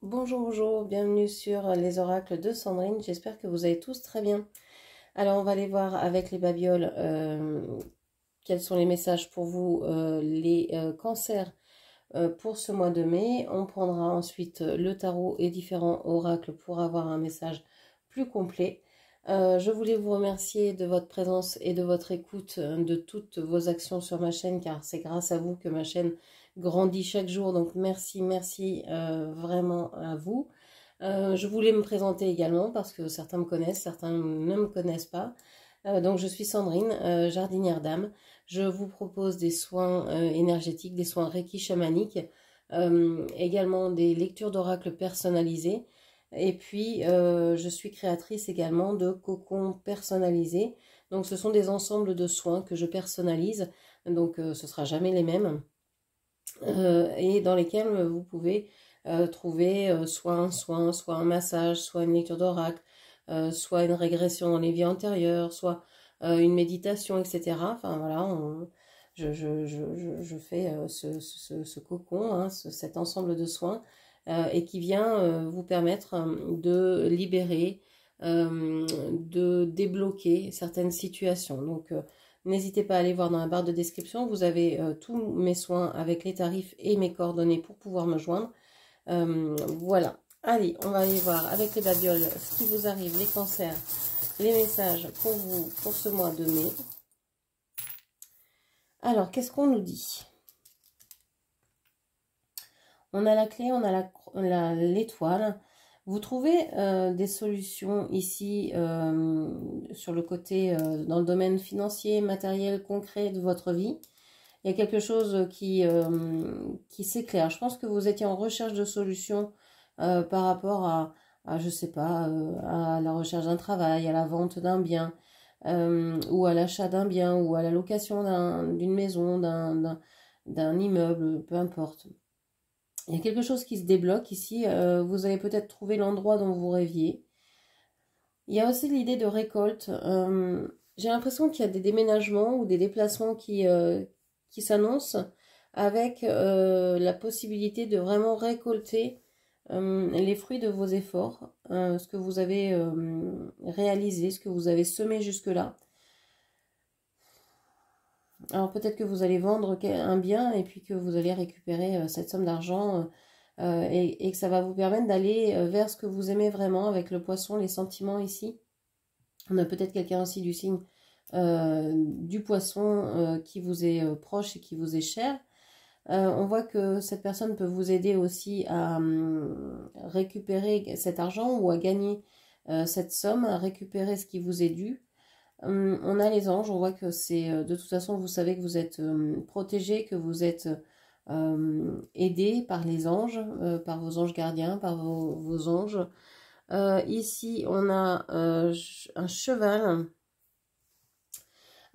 Bonjour, bonjour, bienvenue sur les oracles de Sandrine, j'espère que vous allez tous très bien. Alors on va aller voir avec les babioles quels sont les messages pour vous, les cancers pour ce mois de mai. On prendra ensuite le tarot et différents oracles pour avoir un message plus complet. Je voulais vous remercier de votre présence et de votre écoute, de toutes vos actions sur ma chaîne, car c'est grâce à vous que ma chaîne grandit chaque jour. Donc merci, merci vraiment à vous. Je voulais me présenter également parce que certains me connaissent, certains ne me connaissent pas. Donc je suis Sandrine, jardinière d'âme. Je vous propose des soins énergétiques, des soins Reiki chamaniques, également des lectures d'oracles personnalisées. Et puis, je suis créatrice également de cocons personnalisés. Donc, ce sont des ensembles de soins que je personnalise. Donc, ce ne sera jamais les mêmes. Et dans lesquels vous pouvez trouver soit un massage, soit une lecture d'oracle, soit une régression dans les vies antérieures, soit une méditation, etc. Enfin, voilà, je fais ce cocon, hein, cet ensemble de soins et qui vient vous permettre de libérer, de débloquer certaines situations. Donc, n'hésitez pas à aller voir dans la barre de description, vous avez tous mes soins avec les tarifs et mes coordonnées pour pouvoir me joindre. Voilà, allez, on va aller voir avec les babioles ce qui vous arrive, les cancers, les messages pour vous pour ce mois de mai. Alors, qu'est-ce qu'on nous dit? On a la clé, on a l'étoile. Vous trouvez des solutions ici sur le côté, dans le domaine financier, matériel, concret de votre vie. Il y a quelque chose qui s'éclaire. Je pense que vous étiez en recherche de solutions par rapport je sais pas, à la recherche d'un travail, à la vente d'un bien, ou à l'achat d'un bien, ou à la location d'une maison, d'un immeuble, peu importe. Il y a quelque chose qui se débloque ici. Vous allez peut-être trouver l'endroit dont vous rêviez. Il y a aussi l'idée de récolte. J'ai l'impression qu'il y a des déménagements ou des déplacements qui s'annoncent avec la possibilité de vraiment récolter les fruits de vos efforts, ce que vous avez réalisé, ce que vous avez semé jusque-là. Alors peut-être que vous allez vendre un bien et puis que vous allez récupérer cette somme d'argent et que ça va vous permettre d'aller vers ce que vous aimez vraiment avec le poisson, les sentiments ici. On a peut-être quelqu'un aussi du signe du poisson qui vous est proche et qui vous est cher. On voit que cette personne peut vous aider aussi à récupérer cet argent ou à gagner cette somme, à récupérer ce qui vous est dû. On a les anges, on voit que c'est de toute façon vous savez que vous êtes protégé, que vous êtes aidé par les anges, par vos anges gardiens, par vos anges. Ici on a un cheval.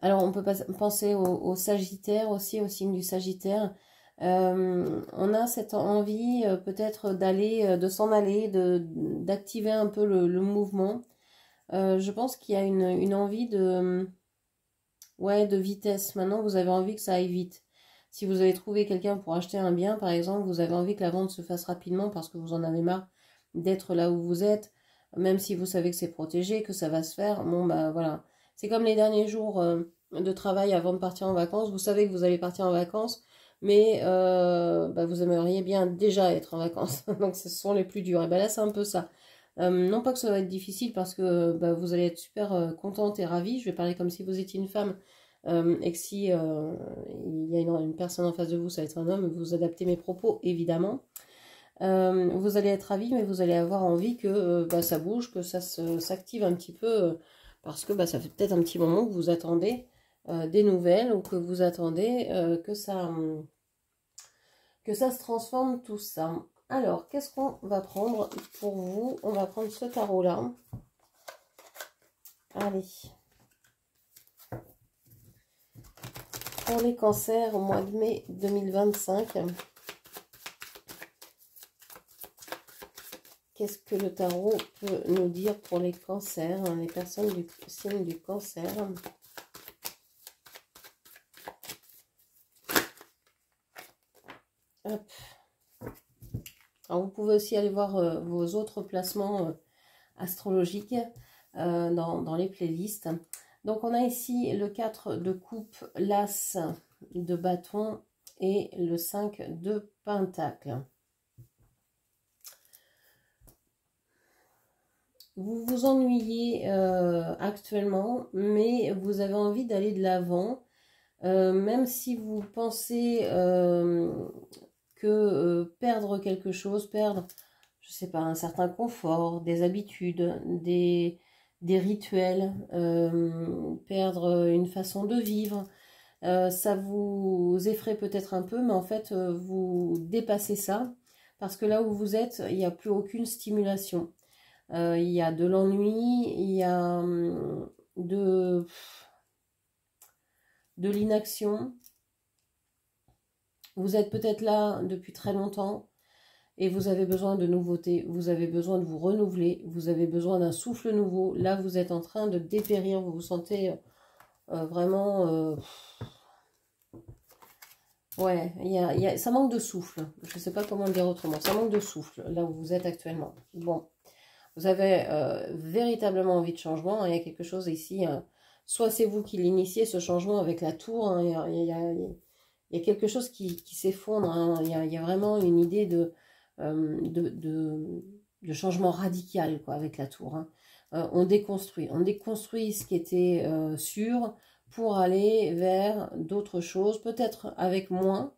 Alors on peut penser au Sagittaire aussi, au signe du Sagittaire. On a cette envie peut-être d'aller, de s'en aller, d'activer un peu le mouvement. Je pense qu'il y a une envie de vitesse. Maintenant, vous avez envie que ça aille vite. Si vous avez trouvé quelqu'un pour acheter un bien, par exemple, vous avez envie que la vente se fasse rapidement parce que vous en avez marre d'être là où vous êtes, même si vous savez que c'est protégé, que ça va se faire. Bon, bah voilà. C'est comme les derniers jours de travail avant de partir en vacances. Vous savez que vous allez partir en vacances, mais bah, vous aimeriez bien déjà être en vacances. Donc, ce sont les plus durs. Et ben là, c'est un peu ça. Non pas que ça va être difficile parce que bah, vous allez être super contente et ravie. Je vais parler comme si vous étiez une femme et que si il y a une personne en face de vous, ça va être un homme. Vous adaptez mes propos évidemment. Vous allez être ravie, mais vous allez avoir envie que bah, ça bouge, que ça s'active un petit peu parce que bah, ça fait peut-être un petit moment que vous attendez des nouvelles ou que vous attendez que ça se transforme tout ça. Alors, qu'est-ce qu'on va prendre pour vous? On va prendre ce tarot-là. Allez. Pour les cancers au mois de mai 2025. Qu'est-ce que le tarot peut nous dire pour les cancers, les personnes du signe du cancer? Hop. Alors, vous pouvez aussi aller voir vos autres placements astrologiques dans les playlists. Donc, on a ici le 4 de coupe, l'as de bâton et le 5 de pentacle. Vous vous ennuyez actuellement, mais vous avez envie d'aller de l'avant, même si vous pensez que perdre quelque chose, perdre, je sais pas, un certain confort, des habitudes, des rituels, perdre une façon de vivre, ça vous effraie peut-être un peu, mais en fait, vous dépassez ça, parce que là où vous êtes, il n'y a plus aucune stimulation. Il y a de l'ennui, il y a de l'inaction. Vous êtes peut-être là depuis très longtemps et vous avez besoin de nouveautés, vous avez besoin de vous renouveler, vous avez besoin d'un souffle nouveau. Là, vous êtes en train de dépérir, vous vous sentez vraiment... ouais, ça manque de souffle. Je ne sais pas comment le dire autrement. Ça manque de souffle, là où vous êtes actuellement. Bon. Vous avez véritablement envie de changement. Il y a quelque chose ici. Soit c'est vous qui l'initiez, ce changement avec la tour. Hein, il y a quelque chose qui s'effondre. Hein, il y a vraiment une idée de changement radical quoi, avec la tour. Hein. On déconstruit. On déconstruit ce qui était sûr pour aller vers d'autres choses. Peut-être avec moins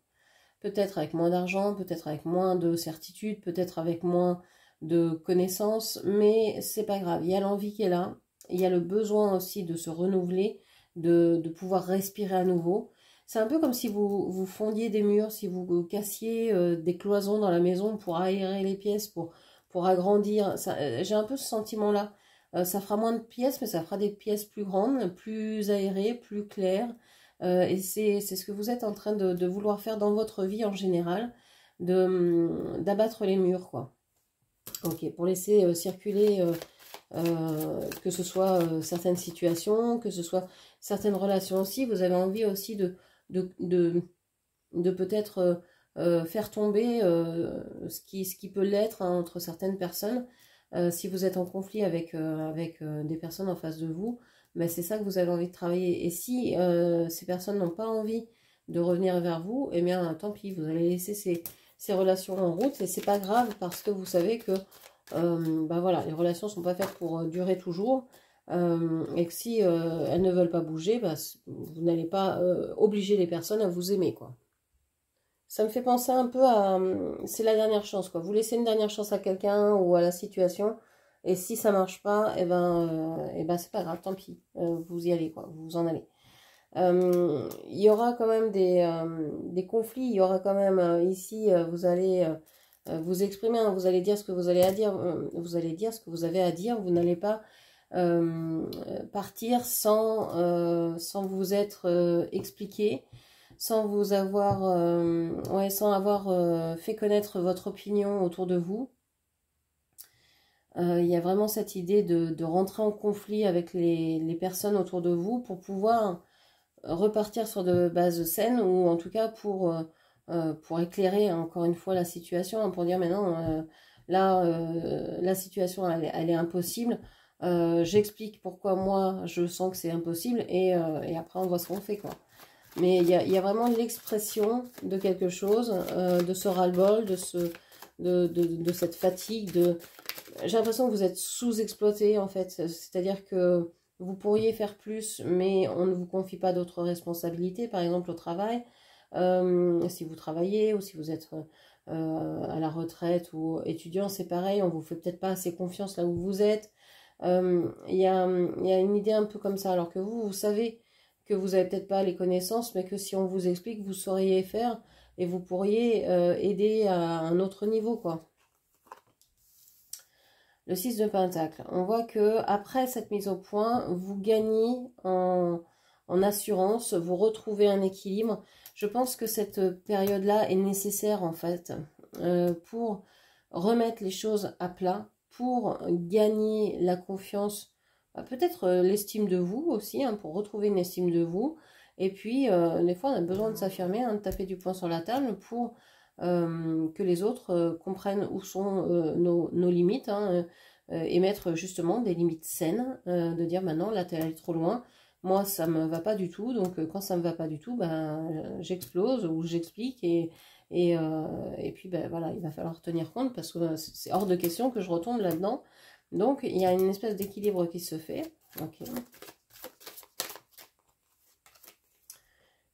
d'argent, peut-être avec moins de certitude, peut-être avec moins de connaissances, mais c'est pas grave, il y a l'envie qui est là, il y a le besoin aussi de se renouveler, de pouvoir respirer à nouveau. C'est un peu comme si vous fondiez des murs, si vous cassiez des cloisons dans la maison pour aérer les pièces, pour agrandir. J'ai un peu ce sentiment-là. Ça fera moins de pièces, mais ça fera des pièces plus grandes, plus aérées, plus claires. Et c'est ce que vous êtes en train de vouloir faire dans votre vie en général, d'abattre les murs, quoi. Ok, pour laisser circuler, que ce soit certaines situations, que ce soit certaines relations aussi, vous avez envie aussi de peut-être faire tomber ce qui peut l'être hein, entre certaines personnes. Si vous êtes en conflit avec des personnes en face de vous, ben c'est ça que vous avez envie de travailler. Et si ces personnes n'ont pas envie de revenir vers vous, eh bien tant pis, vous allez laisser ces relations en route et c'est pas grave parce que vous savez que ben voilà, les relations sont pas faites pour durer toujours et que si elles ne veulent pas bouger, ben, vous n'allez pas obliger les personnes à vous aimer quoi. Ça me fait penser un peu à c'est la dernière chance quoi. Vous laissez une dernière chance à quelqu'un ou à la situation et si ça marche pas, et ben c'est pas grave, tant pis, vous y allez quoi, vous en allez. Il y aura quand même des conflits, il y aura quand même ici, vous allez vous exprimer, hein, vous allez dire ce que vous allez à dire, vous allez dire ce que vous avez à dire, vous n'allez pas partir sans vous être expliqué, sans vous avoir, sans avoir fait connaître votre opinion autour de vous. Il y a vraiment cette idée de rentrer en conflit avec les personnes autour de vous pour pouvoir repartir sur de bases saines ou en tout cas pour éclairer encore une fois la situation, hein, pour dire mais non, là la situation elle est impossible, j'explique pourquoi moi je sens que c'est impossible et après on voit ce qu'on fait quoi. Mais il y a vraiment l'expression de quelque chose, de ce ras-le-bol, de cette fatigue, j'ai l'impression que vous êtes sous-exploité en fait, c'est-à-dire que vous pourriez faire plus, mais on ne vous confie pas d'autres responsabilités, par exemple au travail, si vous travaillez ou si vous êtes à la retraite ou étudiant, c'est pareil, on vous fait peut-être pas assez confiance là où vous êtes. Il y a une idée un peu comme ça, alors que vous savez que vous n'avez peut-être pas les connaissances, mais que si on vous explique, vous sauriez faire et vous pourriez aider à un autre niveau, quoi. Le 6 de Pentacle, on voit que après cette mise au point, vous gagnez en assurance, vous retrouvez un équilibre. Je pense que cette période-là est nécessaire en fait pour remettre les choses à plat, pour gagner la confiance, peut-être l'estime de vous aussi, hein, pour retrouver une estime de vous. Et puis, des fois, on a besoin de s'affirmer, hein, de taper du poing sur la table pour que les autres comprennent où sont nos limites, hein, et mettre justement des limites saines, de dire maintenant là t'es allé trop loin, moi ça me va pas du tout, donc quand ça me va pas du tout, ben j'explose ou j'explique et puis ben voilà, il va falloir tenir compte parce que c'est hors de question que je retombe là-dedans. Donc il y a une espèce d'équilibre qui se fait. Ok.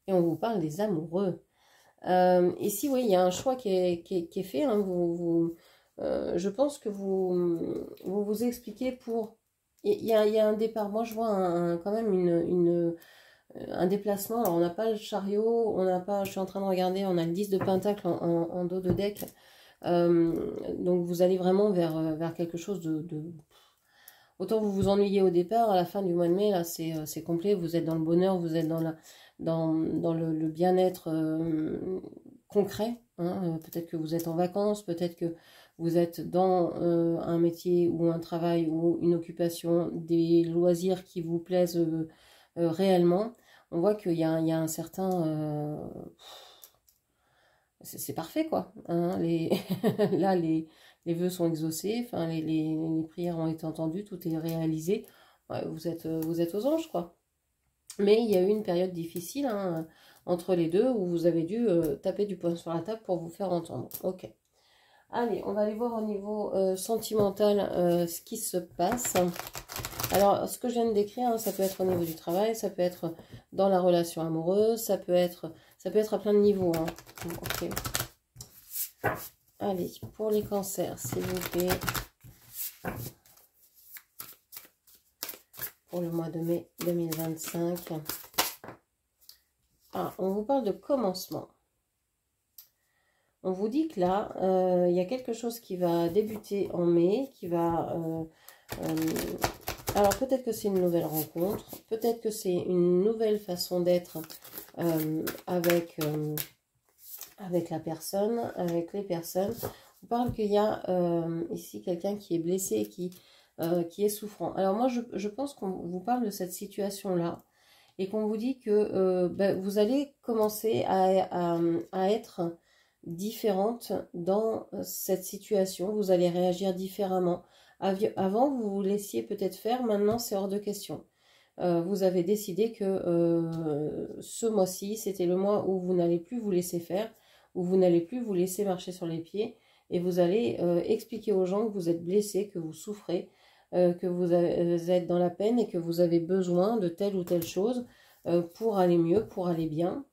Et on vous parle des amoureux. Ici, oui, il y a un choix qui est fait. Hein. Je pense que vous expliquez pour... Il y a un départ. Moi, je vois quand même un déplacement. Alors, on n'a pas le chariot, on n'a pas... Je suis en train de regarder, on a le 10 de pentacle en dos de deck. Donc, vous allez vraiment vers quelque chose de... Autant vous vous ennuyez au départ, à la fin du mois de mai, là, c'est complet. Vous êtes dans le bonheur, vous êtes dans le bien-être concret. Hein. Peut-être que vous êtes en vacances, peut-être que vous êtes dans un métier ou un travail ou une occupation, des loisirs qui vous plaisent réellement. On voit qu'il y a un certain... c'est parfait, quoi. Hein. Là, les vœux sont exaucés, enfin, les prières ont été entendues, tout est réalisé. Ouais, vous êtes aux anges, quoi. Mais il y a eu une période difficile, hein, entre les deux où vous avez dû taper du poing sur la table pour vous faire entendre. Ok. Allez, on va aller voir au niveau sentimental ce qui se passe. Alors, ce que je viens de décrire, hein, ça peut être au niveau du travail, ça peut être dans la relation amoureuse, ça peut être à plein de niveaux. Hein. Ok. Allez, pour les cancers, s'il vous plaît. Pour le mois de mai 2025. Ah, on vous parle de commencement. On vous dit que là, il y a quelque chose qui va débuter en mai, qui va... alors peut-être que c'est une nouvelle rencontre, peut-être que c'est une nouvelle façon d'être avec la personne, avec les personnes. On parle qu'il y a ici quelqu'un qui est blessé et qui est souffrant. Alors moi, je pense qu'on vous parle de cette situation-là et qu'on vous dit que vous allez commencer à être différente dans cette situation. Vous allez réagir différemment. Avant, vous vous laissiez peut-être faire. Maintenant, c'est hors de question. Vous avez décidé que ce mois-ci, c'était le mois où vous n'allez plus vous laisser faire, où vous n'allez plus vous laisser marcher sur les pieds. Et vous allez expliquer aux gens que vous êtes blessé, que vous souffrez, que vous êtes dans la peine et que vous avez besoin de telle ou telle chose pour aller mieux, pour aller bien.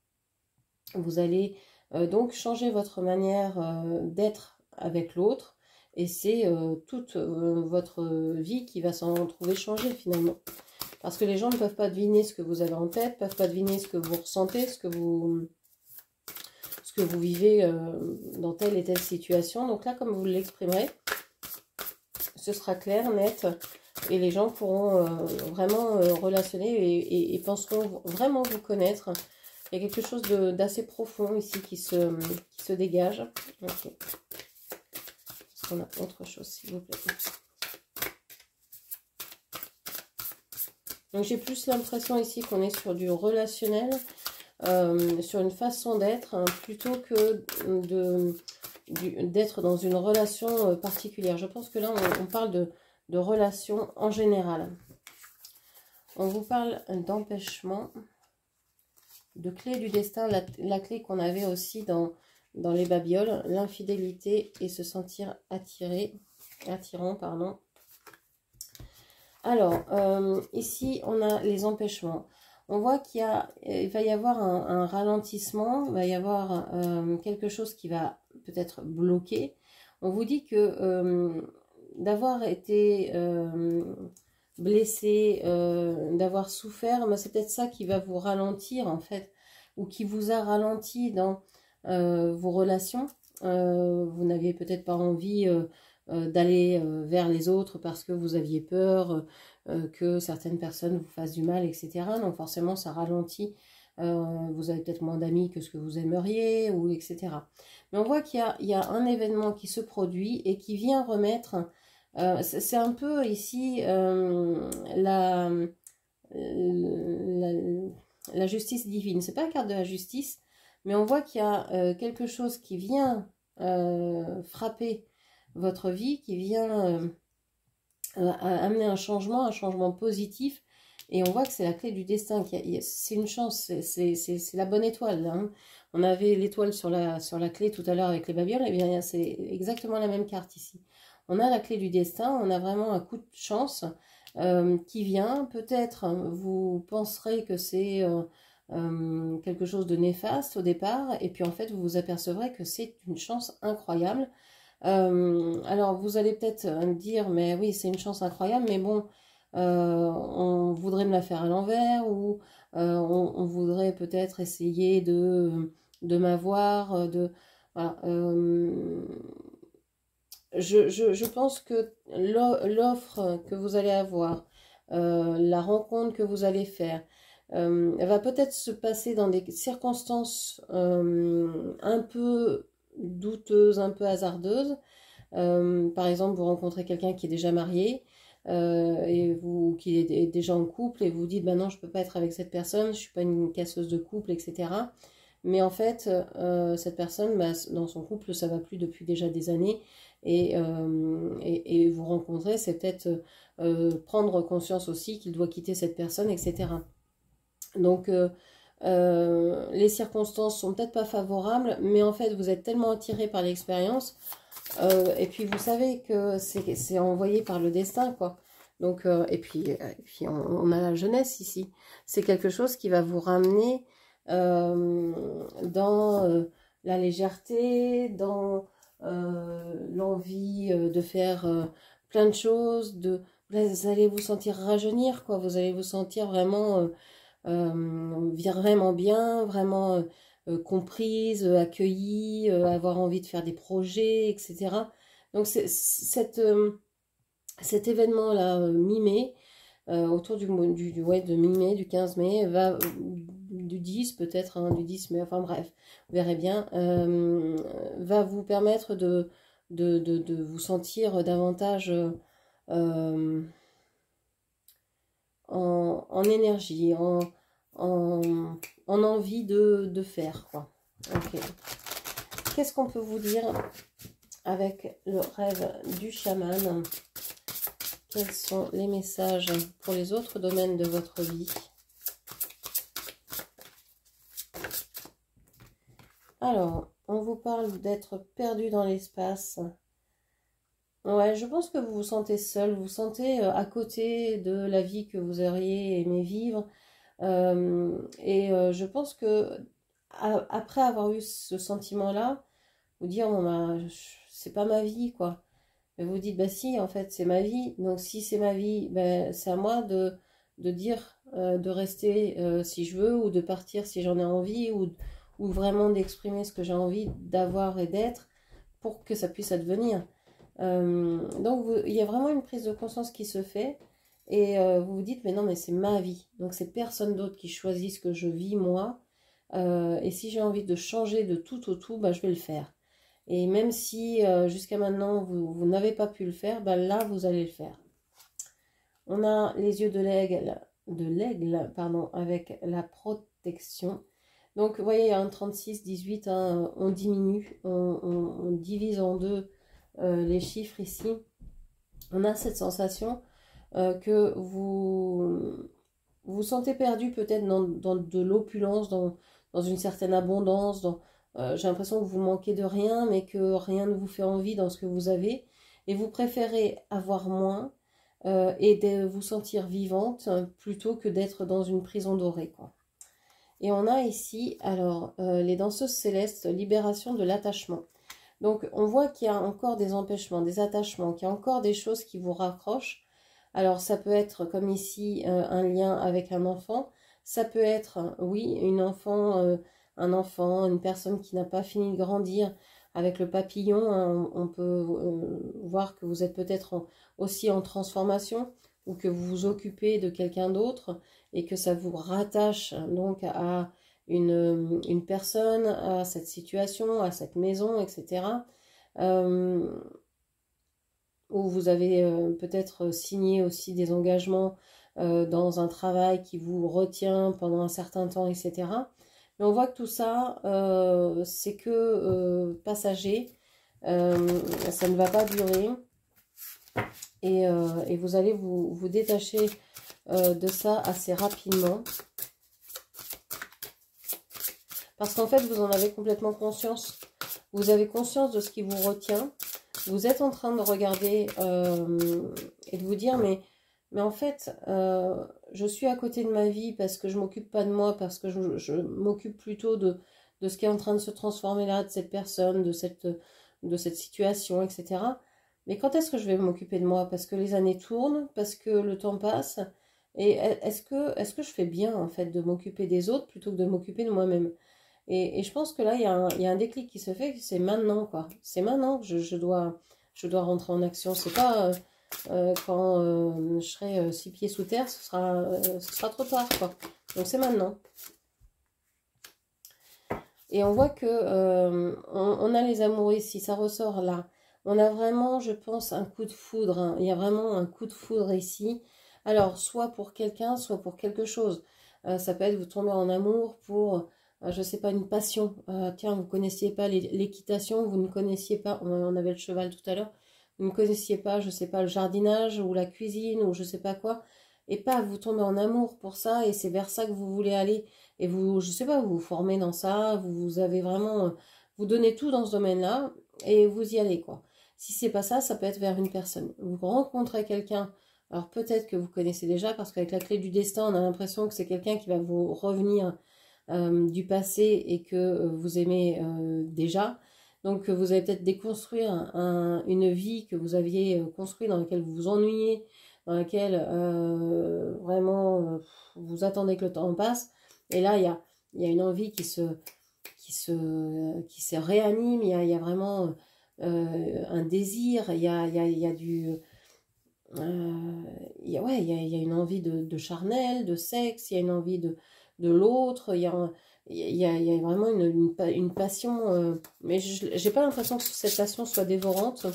Vous allez donc changer votre manière d'être avec l'autre et c'est toute votre vie qui va s'en trouver changée finalement. Parce que les gens ne peuvent pas deviner ce que vous avez en tête, ne peuvent pas deviner ce que vous ressentez, ce que vous vivez dans telle et telle situation. Donc là, comme vous l'exprimerez, ce sera clair, net, et les gens pourront vraiment relationner et penseront vraiment vous connaître. Il y a quelque chose d'assez profond ici qui se dégage. Ok. Est-ce qu'on a autre chose, s'il vous plaît? Donc j'ai plus l'impression ici qu'on est sur du relationnel, sur une façon d'être, hein, plutôt que d'être dans une relation particulière. Je pense que là, on parle de relation en général. On vous parle d'empêchement, de clé du destin, la clé qu'on avait aussi dans les babioles, l'infidélité et se sentir attirant, pardon. Alors, ici, on a les empêchements. On voit qu'il va y avoir un ralentissement, il va y avoir quelque chose qui va peut-être bloquer. On vous dit que d'avoir été blessé, d'avoir souffert, c'est peut-être ça qui va vous ralentir en fait, ou qui vous a ralenti dans vos relations. Vous n'aviez peut-être pas envie d'aller vers les autres parce que vous aviez peur que certaines personnes vous fassent du mal, etc. Donc forcément ça ralentit, vous avez peut-être moins d'amis que ce que vous aimeriez, ou etc. Mais on voit qu'il y a un événement qui se produit et qui vient remettre, c'est un peu ici la justice divine. C'est pas la carte de la justice, mais on voit qu'il y a quelque chose qui vient frapper votre vie, qui vient amener un changement positif, et on voit que c'est la clé du destin, c'est une chance, c'est la bonne étoile, là, hein. On avait l'étoile sur la clé tout à l'heure avec les babioles, et bien c'est exactement la même carte ici. On a la clé du destin, on a vraiment un coup de chance qui vient. Peut-être vous penserez que c'est quelque chose de néfaste au départ, et puis en fait vous vous apercevrez que c'est une chance incroyable. Alors vous allez peut-être me dire, mais oui, c'est une chance incroyable, mais bon, on voudrait me la faire à l'envers, ou on voudrait peut-être essayer de m'avoir, voilà. Je pense que l'offre que vous allez avoir, la rencontre que vous allez faire, elle va peut-être se passer dans des circonstances un peu douteuses, un peu hasardeuses. Par exemple, vous rencontrez quelqu'un qui est déjà marié qui est déjà en couple, et vous dites, bah non, je ne peux pas être avec cette personne, je ne suis pas une casseuse de couple, etc. Mais en fait, cette personne, bah, dans son couple, ça ne va plus depuis déjà des années. Et vous rencontrez, c'est peut-être prendre conscience aussi qu'il doit quitter cette personne, etc. Donc, les circonstances sont peut-être pas favorables, mais en fait, vous êtes tellement attiré par l'expérience, et puis vous savez que c'est envoyé par le destin, quoi. Donc, et puis on a la jeunesse ici. C'est quelque chose qui va vous ramener dans la légèreté, dans l'envie de faire plein de choses, vous allez vous sentir rajeunir, quoi. Vous allez vous sentir vraiment bien, vraiment comprise, accueillie, avoir envie de faire des projets, etc. Donc cet événement-là, mi-mai, autour ouais, de mi-mai, du 15 mai, du 10 peut-être, hein, du 10 mai, enfin bref, vous verrez bien, va vous permettre de vous sentir davantage en énergie, en envie de faire, quoi. Ok. Qu'est-ce qu'on peut vous dire avec le rêve du chaman? Quels sont les messages pour les autres domaines de votre vie? Alors, on vous parle d'être perdu dans l'espace. Ouais, je pense que vous vous sentez seul, vous vous sentez à côté de la vie que vous auriez aimé vivre. Je pense que après avoir eu ce sentiment-là, vous dire, bon, bah, c'est pas ma vie, quoi. Mais vous dites, bah si, en fait, c'est ma vie. Donc si c'est ma vie, ben, c'est à moi de dire, de rester si je veux, ou de partir si j'en ai envie, ou vraiment d'exprimer ce que j'ai envie d'avoir et d'être pour que ça puisse advenir. Donc il y a vraiment une prise de conscience qui se fait, et vous vous dites, mais non, mais c'est ma vie. Donc c'est personne d'autre qui choisit ce que je vis moi. Et si j'ai envie de changer de tout au tout, bah, je vais le faire. Et même si jusqu'à maintenant vous n'avez pas pu le faire, bah, là vous allez le faire. On a les yeux de l'aigle, pardon, avec la protection. Donc vous voyez, il y a un 36, 18, hein, on diminue, on divise en deux les chiffres ici. On a cette sensation que vous vous sentez perdu peut-être dans de l'opulence, dans une certaine abondance, j'ai l'impression que vous manquez de rien, mais que rien ne vous fait envie dans ce que vous avez, et vous préférez avoir moins et de vous sentir vivante plutôt que d'être dans une prison dorée, quoi. Et on a ici, alors, les danseuses célestes, libération de l'attachement. Donc, on voit qu'il y a encore des empêchements, des attachements, qu'il y a encore des choses qui vous raccrochent. Alors, ça peut être, comme ici, un lien avec un enfant. Ça peut être, oui, un enfant, une personne qui n'a pas fini de grandir. Avec le papillon, hein, on peut voir que vous êtes peut-être aussi en transformation, ou que vous vous occupez de quelqu'un d'autre et que ça vous rattache donc à une personne, à cette situation, à cette maison, etc. Où vous avez peut-être signé aussi des engagements dans un travail qui vous retient pendant un certain temps, etc. Mais on voit que tout ça, c'est que passager. Ça ne va pas durer. Et vous allez vous détacher de ça assez rapidement. Parce qu'en fait, vous en avez complètement conscience. Vous avez conscience de ce qui vous retient. Vous êtes en train de regarder et de vous dire, mais en fait, je suis à côté de ma vie parce que je ne m'occupe pas de moi, parce que je m'occupe plutôt de ce qui est en train de se transformer là, de cette personne, de cette situation, etc. Mais quand est-ce que je vais m'occuper de moi? Parce que les années tournent, parce que le temps passe. Et est-ce que je fais bien, en fait, de m'occuper des autres plutôt que de m'occuper de moi-même? Et je pense que là, il y a un déclic qui se fait, c'est maintenant, quoi. C'est maintenant que je dois rentrer en action. C'est pas quand je serai 6 pieds sous terre, ce sera trop tard, quoi. Donc c'est maintenant. Et on voit que on a les amoureux ici, ça ressort là. On a vraiment, je pense, un coup de foudre. Hein. Il y a vraiment un coup de foudre ici. Alors, soit pour quelqu'un, soit pour quelque chose. Ça peut être vous tomber en amour pour, je sais pas, une passion. Tiens, vous ne connaissiez pas l'équitation, vous ne connaissiez pas, on avait le cheval tout à l'heure, vous ne connaissiez pas, je sais pas, le jardinage ou la cuisine ou je sais pas quoi. Et pas vous tombez en amour pour ça et c'est vers ça que vous voulez aller. Et vous, je sais pas, vous vous formez dans ça, vous avez vraiment, vous donnez tout dans ce domaine-là et vous y allez, quoi. Si c'est pas ça, ça peut être vers une personne. Vous rencontrez quelqu'un, alors peut-être que vous connaissez déjà, parce qu'avec la clé du destin, on a l'impression que c'est quelqu'un qui va vous revenir du passé et que vous aimez déjà. Donc vous allez peut-être déconstruire une vie que vous aviez construite, dans laquelle vous vous ennuyez, dans laquelle vraiment vous attendez que le temps passe. Et là, il y a une envie qui se réanime, il y a vraiment un désir, il y a du... ouais, il y a une envie de charnel, de sexe, il y a une envie de l'autre, il y a vraiment une passion, mais j'ai pas l'impression que cette passion soit dévorante.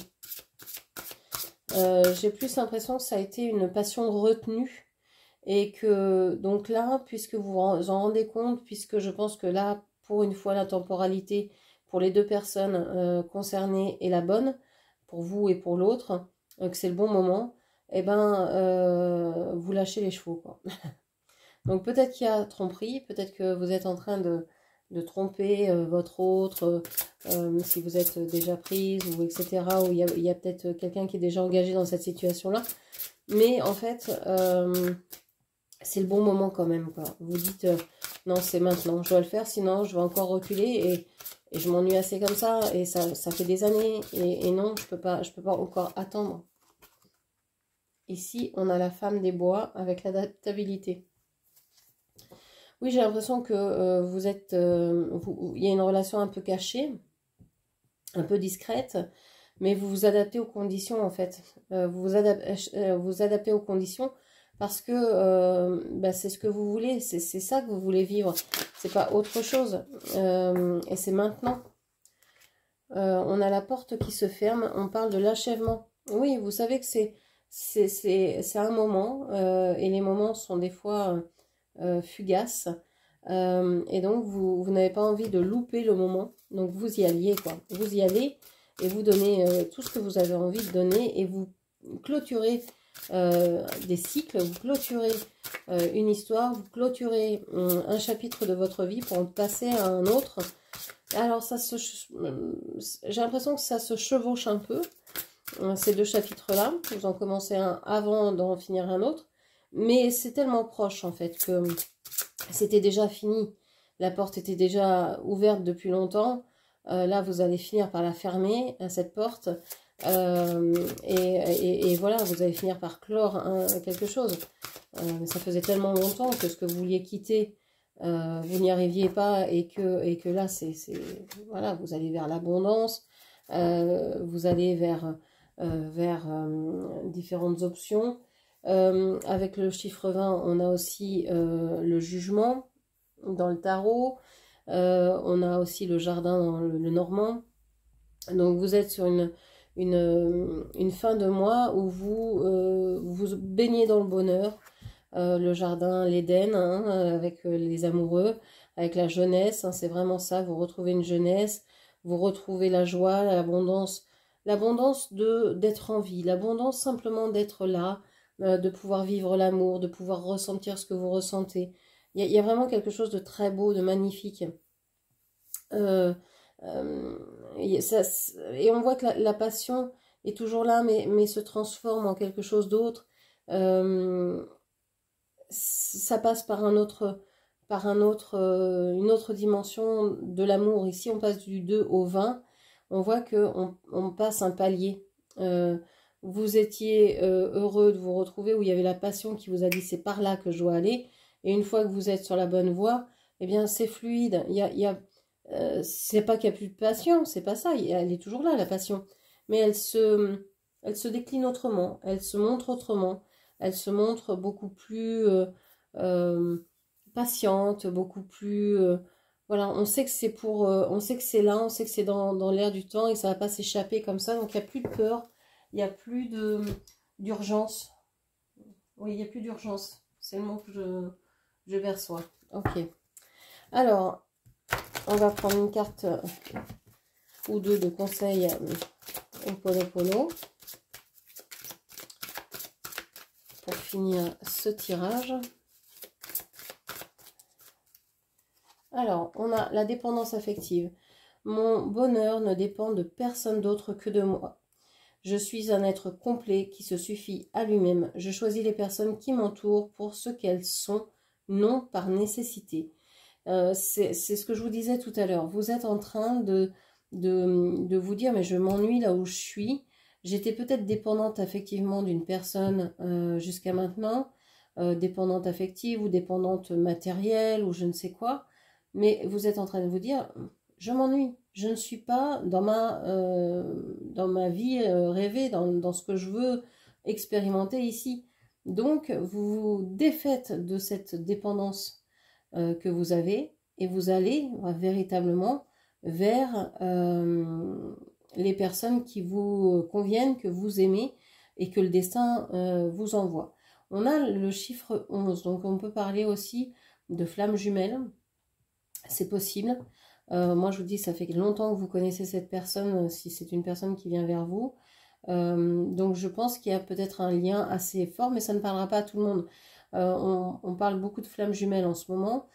J'ai plus l'impression que ça a été une passion retenue. Et que, donc là, puisque vous vous en rendez compte, puisque je pense que là, pour une fois, la temporalité pour les deux personnes concernées est la bonne, pour vous et pour l'autre, que c'est le bon moment, eh ben, vous lâchez les chevaux, quoi. Donc peut-être qu'il y a tromperie, peut-être que vous êtes en train de tromper votre autre, si vous êtes déjà prise, ou etc., ou il y a peut-être quelqu'un qui est déjà engagé dans cette situation-là. Mais en fait... c'est le bon moment quand même, quoi. Vous dites, non, c'est maintenant, je dois le faire, sinon je vais encore reculer et je m'ennuie assez comme ça, et ça fait des années, et non, je peux pas encore attendre. Ici, on a la femme des bois avec l'adaptabilité. Oui, j'ai l'impression que vous êtes, il y a une relation un peu cachée, un peu discrète, mais vous vous adaptez aux conditions, en fait. Vous adaptez aux conditions, parce que bah, c'est ce que vous voulez, c'est ça que vous voulez vivre, c'est pas autre chose, et c'est maintenant. On a la porte qui se ferme, on parle de l'achèvement. Oui, vous savez que c'est un moment, et les moments sont des fois fugaces, et donc vous n'avez pas envie de louper le moment, donc vous y alliez, quoi. Vous y allez, et vous donnez tout ce que vous avez envie de donner, et vous clôturez des cycles, vous clôturez une histoire, vous clôturez un chapitre de votre vie pour en passer à un autre. Alors j'ai l'impression que ça se chevauche un peu, ces deux chapitres-là. Vous en commencez un avant d'en finir un autre, mais c'est tellement proche en fait que c'était déjà fini. La porte était déjà ouverte depuis longtemps. Là, vous allez finir par la fermer, cette porte. Et voilà, vous allez finir par clore quelque chose. Ça faisait tellement longtemps que ce que vous vouliez quitter, vous n'y arriviez pas, et que là, voilà, vous allez vers l'abondance, vous allez vers différentes options. Avec le chiffre 20, on a aussi le jugement dans le tarot. On a aussi le jardin dans le normand. Donc vous êtes sur une fin de mois où vous baignez dans le bonheur, le jardin, l'Éden, hein, avec les amoureux. avec la jeunesse, hein, c'est vraiment ça, vous retrouvez une jeunesse, vous retrouvez la joie, l'abondance d'être en vie, l'abondance simplement d'être là, de pouvoir vivre l'amour, de pouvoir ressentir ce que vous ressentez. Il y a vraiment quelque chose de très beau, de magnifique. Euh, et on voit que la passion est toujours là, mais se transforme en quelque chose d'autre. Ça passe par une autre dimension de l'amour. Ici, on passe du 2 au 20. On voit on passe un palier. Vous étiez heureux de vous retrouver, où il y avait la passion qui vous a dit c'est par là que je dois aller. Et une fois que vous êtes sur la bonne voie, eh bien c'est fluide. C'est pas qu'il n'y a plus de passion, c'est pas ça. Elle est toujours là, la passion. Mais elle se décline autrement, elle se montre autrement. Elle se montre beaucoup plus patiente, beaucoup plus... voilà, on sait que c'est on sait que c'est là, on sait que c'est dans l'air du temps et ça va pas s'échapper comme ça. Donc il n'y a plus de peur, il n'y a plus d'urgence. Oui, il n'y a plus d'urgence. C'est le mot que je perçois. Ok. Alors, on va prendre une carte ou deux de conseils au Ho'oponopono pour finir ce tirage. Alors, on a la dépendance affective. Mon bonheur ne dépend de personne d'autre que de moi. Je suis un être complet qui se suffit à lui-même. Je choisis les personnes qui m'entourent pour ce qu'elles sont, non par nécessité. C'est ce que je vous disais tout à l'heure. Vous êtes en train de vous dire, mais je m'ennuie là où je suis. J'étais peut-être dépendante affectivement d'une personne jusqu'à maintenant, dépendante affective ou dépendante matérielle ou je ne sais quoi. Mais vous êtes en train de vous dire, je m'ennuie. Je ne suis pas dans ma vie rêvée, dans ce que je veux expérimenter ici. Donc, vous vous défaites de cette dépendance que vous avez et vous allez véritablement vers les personnes qui vous conviennent, que vous aimez et que le destin vous envoie. On a le chiffre 11, donc on peut parler aussi de flammes jumelles. C'est possible. Moi, je vous dis, ça fait longtemps que vous connaissez cette personne, si c'est une personne qui vient vers vous. Donc, je pense qu'il y a peut-être un lien assez fort, mais ça ne parlera pas à tout le monde. On parle beaucoup de flammes jumelles en ce moment.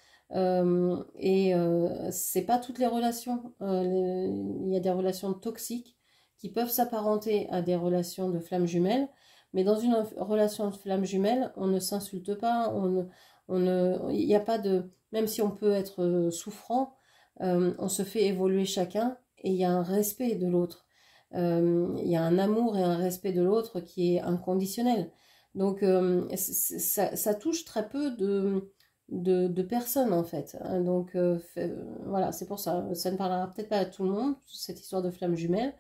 C'est pas toutes les relations. Il y a des relations toxiques qui peuvent s'apparenter à des relations de flammes jumelles. Mais dans une relation de flammes jumelles, on ne s'insulte pas, il n'y a pas de... Même si on peut être souffrant, on se fait évoluer chacun et il y a un respect de l'autre. Il y a un amour et un respect de l'autre qui est inconditionnel. Donc ça touche très peu de personnes en fait. Donc voilà, c'est pour ça. Ça ne parlera peut-être pas à tout le monde, cette histoire de flammes jumelles,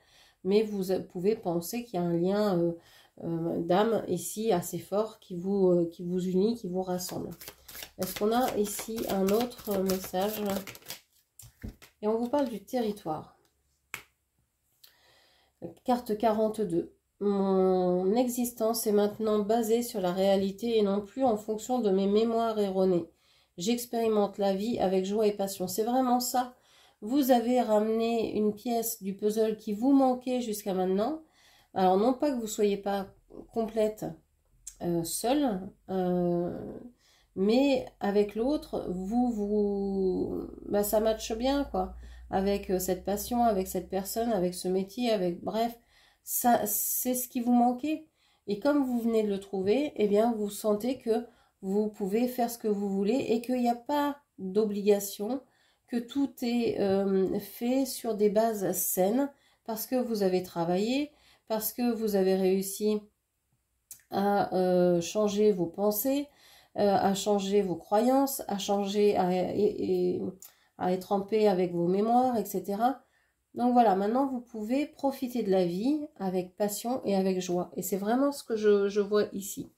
mais vous pouvez penser qu'il y a un lien d'âme ici assez fort qui vous unit, qui vous rassemble. Est-ce qu'on a ici un autre message? Et on vous parle du territoire. Carte 42. Mon existence est maintenant basée sur la réalité et non plus en fonction de mes mémoires erronées. J'expérimente la vie avec joie et passion. C'est vraiment ça. Vous avez ramené une pièce du puzzle qui vous manquait jusqu'à maintenant. Alors non pas que vous ne soyez pas complète seule, mais avec l'autre, ça matche bien, quoi. Avec cette passion, avec cette personne, avec ce métier, bref, ça, c'est ce qui vous manquait. Et comme vous venez de le trouver, eh bien, vous sentez que vous pouvez faire ce que vous voulez et qu'il n'y a pas d'obligation, que tout est fait sur des bases saines, parce que vous avez travaillé, parce que vous avez réussi à changer vos pensées, à changer vos croyances, à changer, à être en paix avec vos mémoires, etc. Donc voilà, maintenant vous pouvez profiter de la vie avec passion et avec joie. Et c'est vraiment ce que je vois ici.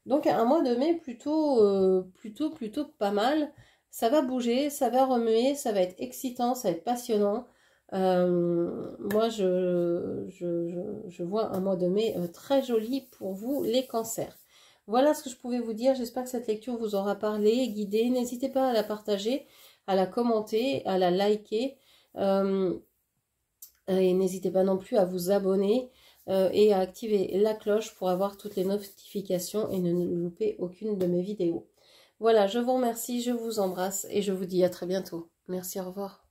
Donc un mois de mai plutôt pas mal. Ça va bouger, ça va remuer, ça va être excitant, ça va être passionnant. Moi, je vois un mois de mai très joli pour vous, les cancers. Voilà ce que je pouvais vous dire. J'espère que cette lecture vous aura parlé, guidé. N'hésitez pas à la partager. à la commenter, à la liker. Et n'hésitez pas non plus à vous abonner et à activer la cloche pour avoir toutes les notifications et ne louper aucune de mes vidéos. Voilà, je vous remercie, je vous embrasse et je vous dis à très bientôt. Merci, au revoir.